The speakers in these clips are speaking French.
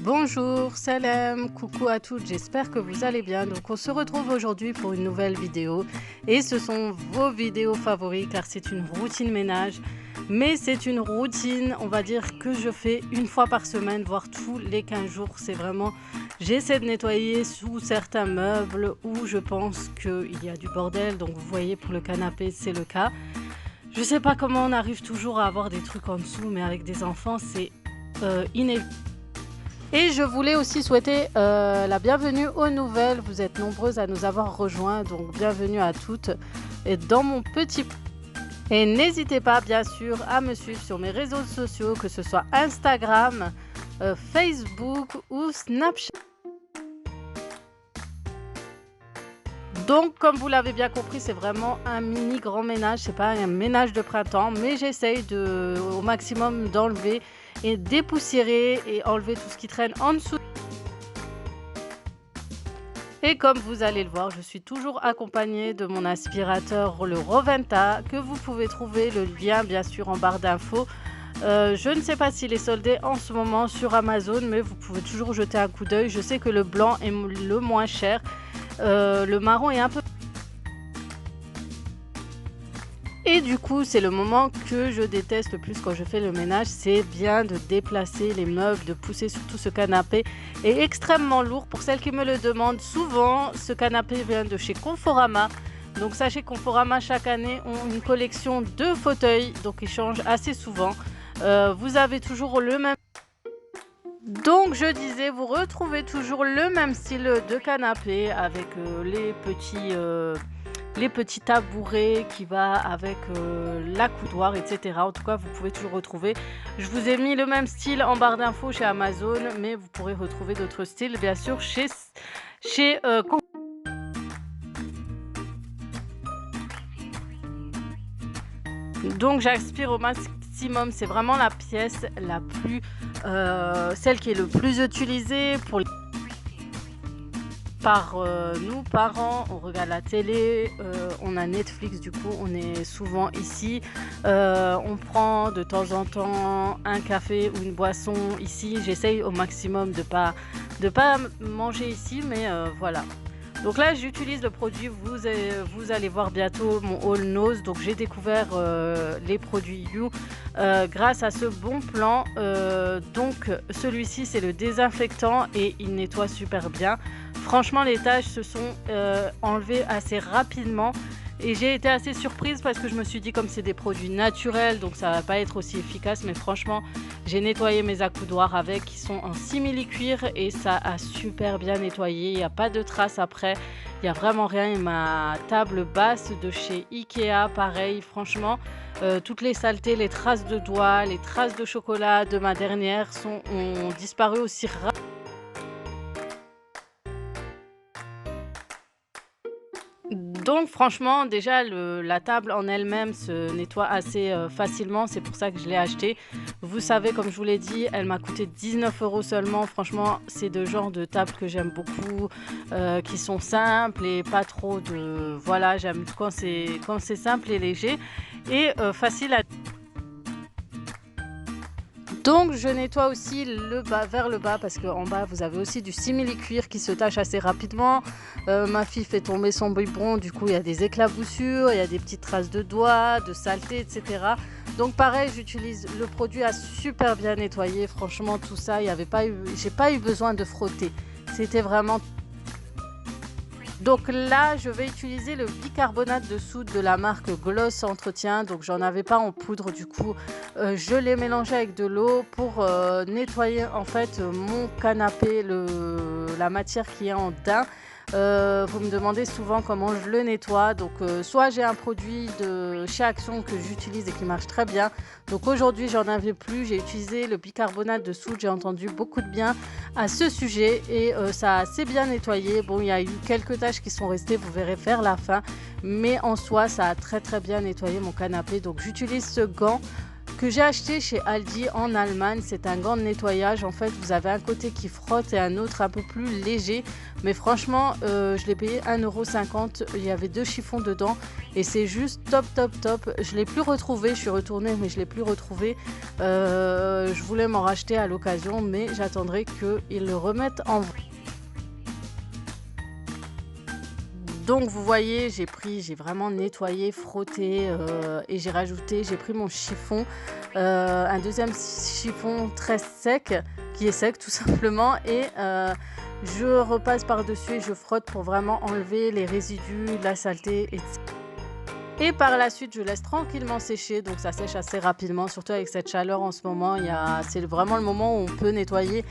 Bonjour, salam, coucou à toutes, j'espère que vous allez bien. Donc on se retrouve aujourd'hui pour une nouvelle vidéo et ce sont vos vidéos favoris car c'est une routine ménage. Mais c'est une routine, on va dire, que je fais une fois par semaine, voire tous les 15 jours. C'est vraiment, j'essaie de nettoyer sous certains meubles où je pense qu'il y a du bordel. Donc vous voyez, pour le canapé, c'est le cas. Je sais pas comment on arrive toujours à avoir des trucs en dessous, mais avec des enfants, c'est inévitable. Et je voulais aussi souhaiter la bienvenue aux nouvelles. Vous êtes nombreuses à nous avoir rejoints, donc bienvenue à toutes. Et dans mon petit... Et n'hésitez pas, bien sûr, à me suivre sur mes réseaux sociaux, que ce soit Instagram, Facebook ou Snapchat. Donc, comme vous l'avez bien compris, c'est vraiment un mini grand ménage. C'est pas un ménage de printemps, mais j'essaye au maximum d'enlever et dépoussiérer et enlever tout ce qui traîne en dessous. Et comme vous allez le voir, je suis toujours accompagnée de mon aspirateur, le Roventa, que vous pouvez trouver le lien bien sûr en barre d'infos. Je ne sais pas s'il est soldé en ce moment sur Amazon, mais vous pouvez toujours jeter un coup d'œil. Je sais que le blanc est le moins cher, le marron est un peu... Et du coup, c'est le moment que je déteste le plus quand je fais le ménage, c'est bien de déplacer les meubles, de pousser surtout ce canapé est extrêmement lourd. Pour celles qui me le demandent souvent, ce canapé vient de chez Conforama. Donc sachez que Conforama chaque année ont une collection de fauteuils, donc ils changent assez souvent. Vous avez toujours le même... Donc je disais, vous retrouvez toujours le même style de canapé avec les petits tabourets qui va avec la coudoir, etc. En tout cas, vous pouvez toujours retrouver. Je vous ai mis le même style en barre d'infos chez Amazon, mais vous pourrez retrouver d'autres styles, bien sûr, chez donc j'aspire au maximum. C'est vraiment la pièce la plus, celle qui est le plus utilisée pour par nous parents. On regarde la télé, on a Netflix, du coup on est souvent ici, on prend de temps en temps un café ou une boisson ici. J'essaye au maximum de pas manger ici, mais voilà. Donc là j'utilise le produit, vous allez voir bientôt mon haul Nose. Donc j'ai découvert les produits You grâce à ce bon plan. Donc celui-ci c'est le désinfectant et il nettoie super bien. Franchement, les taches se sont enlevées assez rapidement et j'ai été assez surprise parce que je me suis dit, comme c'est des produits naturels, donc ça va pas être aussi efficace. Mais franchement, j'ai nettoyé mes accoudoirs avec, qui sont en simili-cuir, et ça a super bien nettoyé. Il n'y a pas de traces après, il n'y a vraiment rien. Et ma table basse de chez Ikea, pareil, franchement, toutes les saletés, les traces de doigts, les traces de chocolat de ma dernière ont disparu aussi rapidement. Donc franchement, déjà la table en elle-même se nettoie assez facilement, c'est pour ça que je l'ai achetée. Vous savez, comme je vous l'ai dit, elle m'a coûté 19 € seulement. Franchement, c'est le genre de table que j'aime beaucoup, qui sont simples et pas trop de... Voilà, j'aime quand c'est simple et léger et facile à... Donc je nettoie aussi le bas vers le bas, parce qu'en bas vous avez aussi du simili-cuir qui se tache assez rapidement. Ma fille fait tomber son biberon, du coup il y a des éclaboussures, il y a des petites traces de doigts, de saleté, etc. Donc pareil, j'utilise le produit à super bien nettoyer. Franchement, tout ça, j'ai pas eu besoin de frotter. C'était vraiment... Donc là, je vais utiliser le bicarbonate de soude de la marque Gloss Entretien. Donc j'en avais pas en poudre, du coup je l'ai mélangé avec de l'eau pour nettoyer en fait mon canapé, la matière qui est en daim. Vous me demandez souvent comment je le nettoie. Donc soit j'ai un produit de chez Action que j'utilise et qui marche très bien. Donc aujourd'hui j'en avais plus, j'ai utilisé le bicarbonate de soude. J'ai entendu beaucoup de bien à ce sujet et ça a assez bien nettoyé. Bon, il y a eu quelques taches qui sont restées, vous verrez vers la fin, mais en soi ça a très bien nettoyé mon canapé. Donc j'utilise ce gant que j'ai acheté chez Aldi en Allemagne. C'est un gant de nettoyage. En fait, vous avez un côté qui frotte et un autre un peu plus léger. Mais franchement, je l'ai payé 1,50 €. Il y avait 2 chiffons dedans et c'est juste top, top, top. Je ne l'ai plus retrouvé. Je suis retournée, mais je ne l'ai plus retrouvé. Je voulais m'en racheter à l'occasion, mais j'attendrai qu'ils le remettent en vente. Donc vous voyez, j'ai vraiment nettoyé, frotté et j'ai pris mon chiffon, un deuxième chiffon très sec, qui est sec tout simplement et je repasse par-dessus et je frotte pour vraiment enlever les résidus, la saleté et par la suite, je laisse tranquillement sécher, donc ça sèche assez rapidement, surtout avec cette chaleur en ce moment. C'est vraiment le moment où on peut nettoyer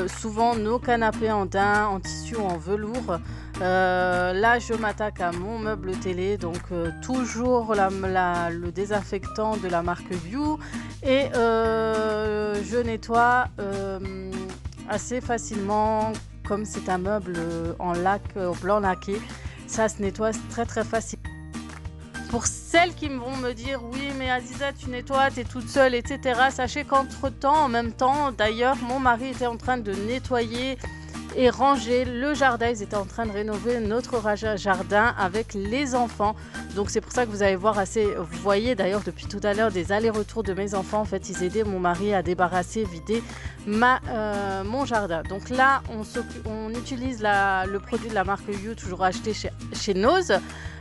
souvent nos canapés en daim, en tissu ou en velours. Là, je m'attaque à mon meuble télé, donc toujours le désinfectant de la marque View et je nettoie assez facilement, comme c'est un meuble en lac, blanc laqué. Ça se nettoie très très facile. Pour celles qui vont me dire oui mais Aziza tu nettoies, tu es toute seule etc. Sachez qu'entre temps, en même temps d'ailleurs mon mari était en train de nettoyer et ranger le jardin. Ils étaient en train de rénover notre jardin avec les enfants. Donc c'est pour ça que vous allez voir vous voyez d'ailleurs depuis tout à l'heure des allers-retours de mes enfants. En fait ils aidaient mon mari à débarrasser, vider mon jardin. Donc là on utilise le produit de la marque You, toujours acheté chez Nose.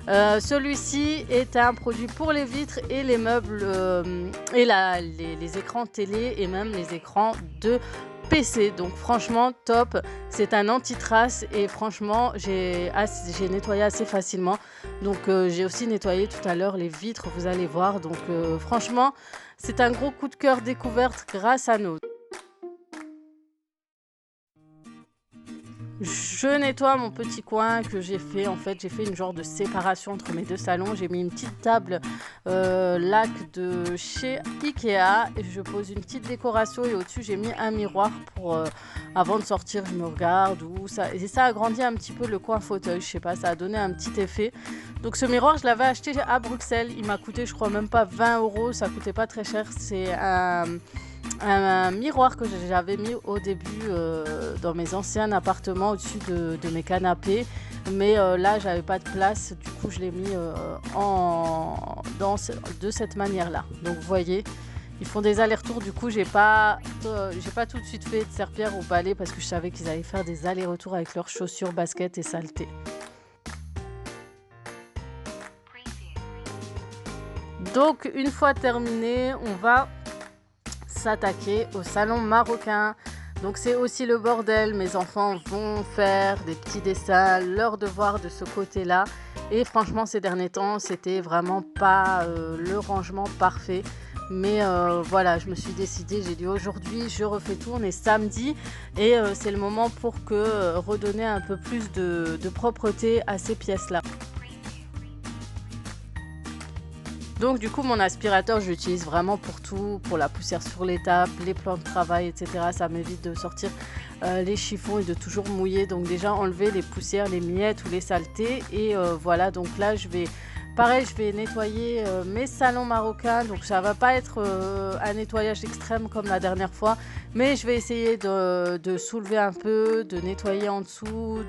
Celui-ci est un produit pour les vitres et les meubles et les écrans télé et même les écrans de PC. Donc franchement top, c'est un anti-trace et franchement j'ai nettoyé assez facilement. Donc j'ai aussi nettoyé tout à l'heure les vitres, vous allez voir. Donc franchement c'est un gros coup de cœur découverte grâce à nous. Je nettoie mon petit coin que j'ai fait. En fait, j'ai fait une genre de séparation entre mes deux salons. J'ai mis une petite table lac de chez Ikea. Et je pose une petite décoration et au-dessus, j'ai mis un miroir pour avant de sortir, je me regarde. Et ça agrandit un petit peu le coin fauteuil. Je sais pas, ça a donné un petit effet. Donc ce miroir, je l'avais acheté à Bruxelles. Il m'a coûté, je crois, même pas 20 €. Ça coûtait pas très cher. C'est un miroir que j'avais mis au début dans mes anciens appartements au-dessus de mes canapés, mais là j'avais pas de place, du coup je l'ai mis de cette manière-là. Donc vous voyez, ils font des allers-retours, du coup j'ai pas tout de suite fait de serpillère au balai parce que je savais qu'ils allaient faire des allers-retours avec leurs chaussures, baskets et saleté. Donc une fois terminé, on va s'attaquer au salon marocain. Donc c'est aussi le bordel. Mes enfants vont faire des petits dessins, leur devoir de ce côté-là. Et franchement, ces derniers temps, c'était vraiment pas le rangement parfait. Mais voilà, je me suis décidée, j'ai dit aujourd'hui, je refais tout. On est samedi et c'est le moment pour redonner un peu plus de propreté à ces pièces-là. Donc du coup mon aspirateur je l'utilise vraiment pour tout, pour la poussière sur les tables, les plans de travail etc. Ça m'évite de sortir les chiffons et de toujours mouiller. Donc déjà enlever les poussières, les miettes ou les saletés. Et voilà, donc là je vais nettoyer mes salons marocains. Donc ça va pas être un nettoyage extrême comme la dernière fois, mais je vais essayer de soulever un peu, de nettoyer en dessous,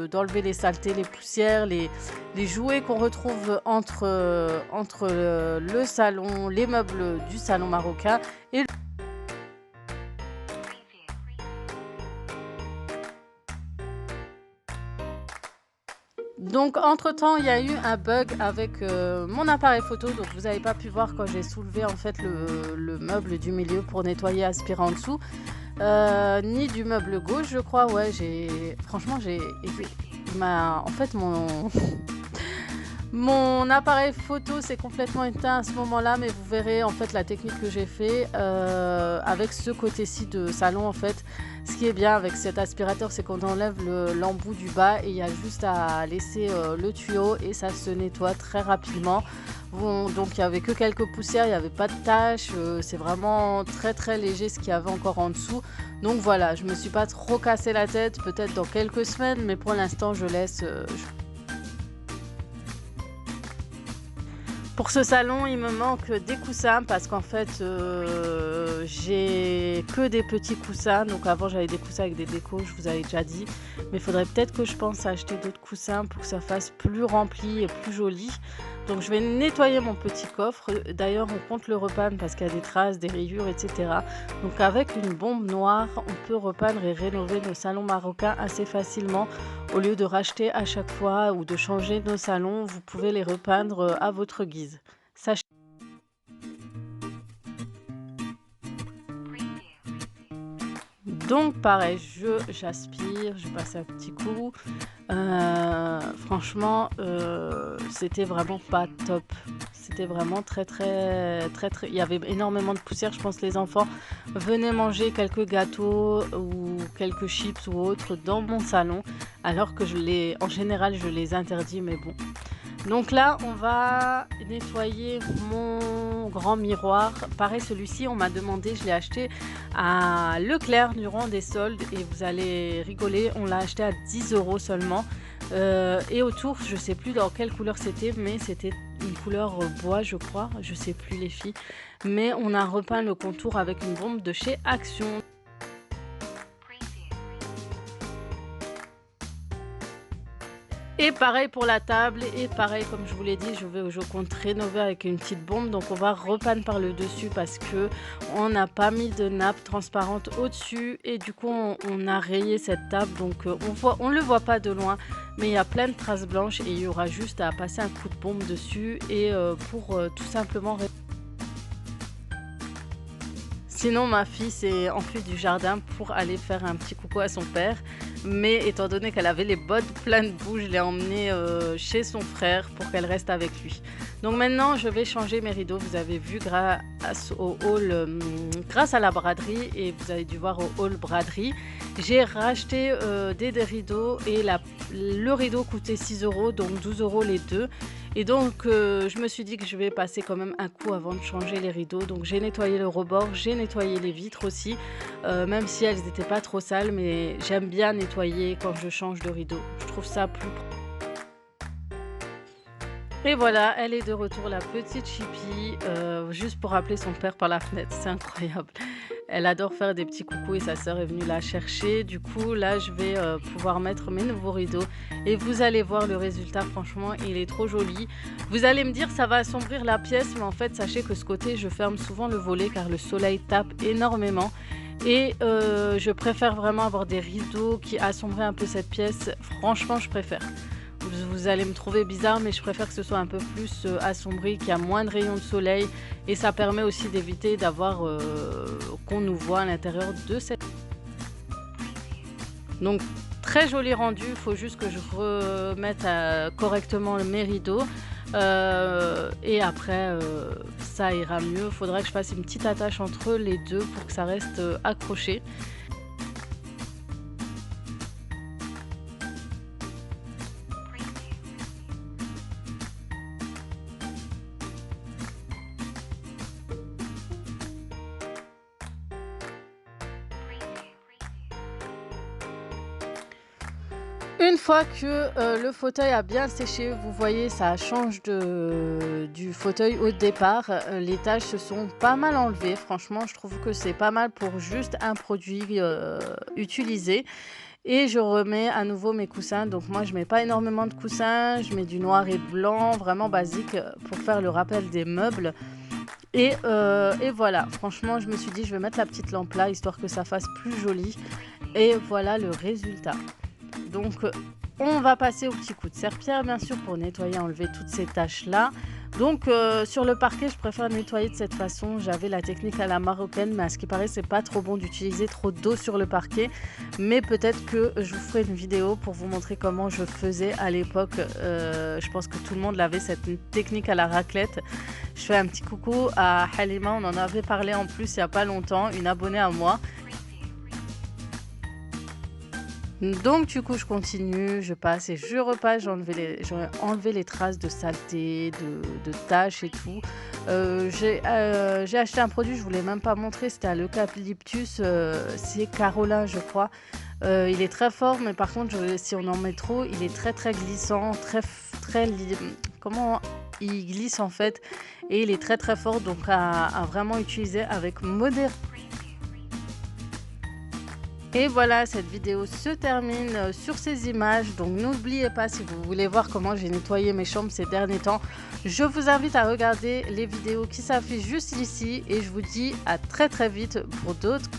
d'enlever les saletés, les poussières, les jouets qu'on retrouve entre le salon, les meubles du salon marocain et donc entre-temps, il y a eu un bug avec mon appareil photo. Donc vous n'avez pas pu voir quand j'ai soulevé en fait le meuble du milieu pour nettoyer, aspirer en dessous. Ni du meuble gauche, je crois. Ouais, franchement, en fait, mon appareil photo s'est complètement éteint à ce moment-là, mais vous verrez en fait la technique que j'ai fait avec ce côté-ci de salon en fait. Ce qui est bien avec cet aspirateur, c'est qu'on enlève l'embout du bas et il y a juste à laisser le tuyau et ça se nettoie très rapidement. Bon, donc il n'y avait que quelques poussières, il n'y avait pas de taches, c'est vraiment très très léger ce qu'il y avait encore en dessous. Donc voilà, je me suis pas trop cassé la tête, peut-être dans quelques semaines, mais pour l'instant je laisse... Pour ce salon, il me manque des coussins parce qu'en fait, j'ai que des petits coussins. Donc avant, j'avais des coussins avec des décos, je vous avais déjà dit. Mais il faudrait peut-être que je pense à acheter d'autres coussins pour que ça fasse plus rempli et plus joli. Donc je vais nettoyer mon petit coffre. D'ailleurs, on compte le repeindre parce qu'il y a des traces, des rayures, etc. Donc avec une bombe noire, on peut repeindre et rénover nos salons marocains assez facilement. Au lieu de racheter à chaque fois ou de changer nos salons, vous pouvez les repeindre à votre guise. Sachez donc pareil, j'aspire, je passe un petit coup. Franchement, c'était vraiment pas top. C'était vraiment très il y avait énormément de poussière. Je pense que les enfants venaient manger quelques gâteaux ou quelques chips ou autres dans mon salon, alors que en général, je les interdis, mais bon. Donc là, on va nettoyer mon grand miroir. Pareil, celui-ci, on m'a demandé, je l'ai acheté à Leclerc durant des soldes et vous allez rigoler, on l'a acheté à 10 € seulement. Et autour, je sais plus dans quelle couleur c'était, mais c'était une couleur bois, je crois. Je sais plus les filles. Mais on a repeint le contour avec une bombe de chez Action. Et pareil pour la table et pareil comme je vous l'ai dit, je compte rénover avec une petite bombe. Donc on va repeindre par le dessus parce que on n'a pas mis de nappe transparente au-dessus et du coup on a rayé cette table. Donc on le voit pas de loin, mais il y a plein de traces blanches et il y aura juste à passer un coup de bombe dessus et pour tout simplement. Sinon, ma fille s'est enfuie du jardin pour aller faire un petit coucou à son père. Mais étant donné qu'elle avait les bottes pleines de boue, je l'ai emmenée chez son frère pour qu'elle reste avec lui. Donc maintenant, je vais changer mes rideaux. Vous avez vu grâce au haul, grâce à la braderie, et vous avez dû voir au haul braderie, j'ai racheté des rideaux et le rideau coûtait 6 €, donc 12 € les deux. Et donc, je me suis dit que je vais passer quand même un coup avant de changer les rideaux. Donc, j'ai nettoyé le rebord, j'ai nettoyé les vitres aussi, même si elles n'étaient pas trop sales, mais j'aime bien nettoyer quand je change de rideau. Je trouve ça plus propre. Et voilà, elle est de retour, la petite Chippy, juste pour appeler son père par la fenêtre, c'est incroyable. Elle adore faire des petits coucous et sa sœur est venue la chercher. Du coup, là, je vais pouvoir mettre mes nouveaux rideaux et vous allez voir le résultat. Franchement, il est trop joli. Vous allez me dire, ça va assombrir la pièce, mais en fait, sachez que ce côté, je ferme souvent le volet car le soleil tape énormément. Et je préfère vraiment avoir des rideaux qui assombrent un peu cette pièce. Franchement, je préfère. Vous allez me trouver bizarre, mais je préfère que ce soit un peu plus assombri, qu'il y a moins de rayons de soleil. Et ça permet aussi d'éviter d'avoir qu'on nous voit à l'intérieur de cette. Donc, très joli rendu. Il faut juste que je remette correctement mes rideaux. Et après, ça ira mieux. Il faudra que je fasse une petite attache entre les deux pour que ça reste accroché. Une fois que le fauteuil a bien séché, vous voyez, ça change du fauteuil au départ. Les taches se sont pas mal enlevées. Franchement, je trouve que c'est pas mal pour juste un produit utilisé. Et je remets à nouveau mes coussins. Donc moi, je mets pas énormément de coussins. Je mets du noir et blanc, vraiment basique, pour faire le rappel des meubles. Et voilà, franchement, je me suis dit, je vais mettre la petite lampe là, histoire que ça fasse plus joli. Et voilà le résultat. Donc, on va passer au petit coup de serpillère, bien sûr, pour nettoyer, enlever toutes ces taches-là. Donc, sur le parquet, je préfère nettoyer de cette façon. J'avais la technique à la marocaine, mais à ce qui paraît, c'est pas trop bon d'utiliser trop d'eau sur le parquet. Mais peut-être que je vous ferai une vidéo pour vous montrer comment je faisais à l'époque. Je pense que tout le monde avait cette technique à la raclette. Je fais un petit coucou à Halima, on en avait parlé en plus il n'y a pas longtemps, une abonnée à moi. Donc du coup je continue, je passe et je repasse, j'ai enlevé les traces de saleté, de taches et tout. J'ai acheté un produit, je ne vous l'ai même pas montré, c'était à l'eucalyptus, c'est Carola je crois. Il est très fort, mais par contre si on en met trop, il est très glissant, comment il glisse en fait et il est très, très fort donc à vraiment utiliser avec modération. Et voilà, cette vidéo se termine sur ces images. Donc n'oubliez pas, si vous voulez voir comment j'ai nettoyé mes chambres ces derniers temps, je vous invite à regarder les vidéos qui s'affichent juste ici et je vous dis à très très vite pour d'autres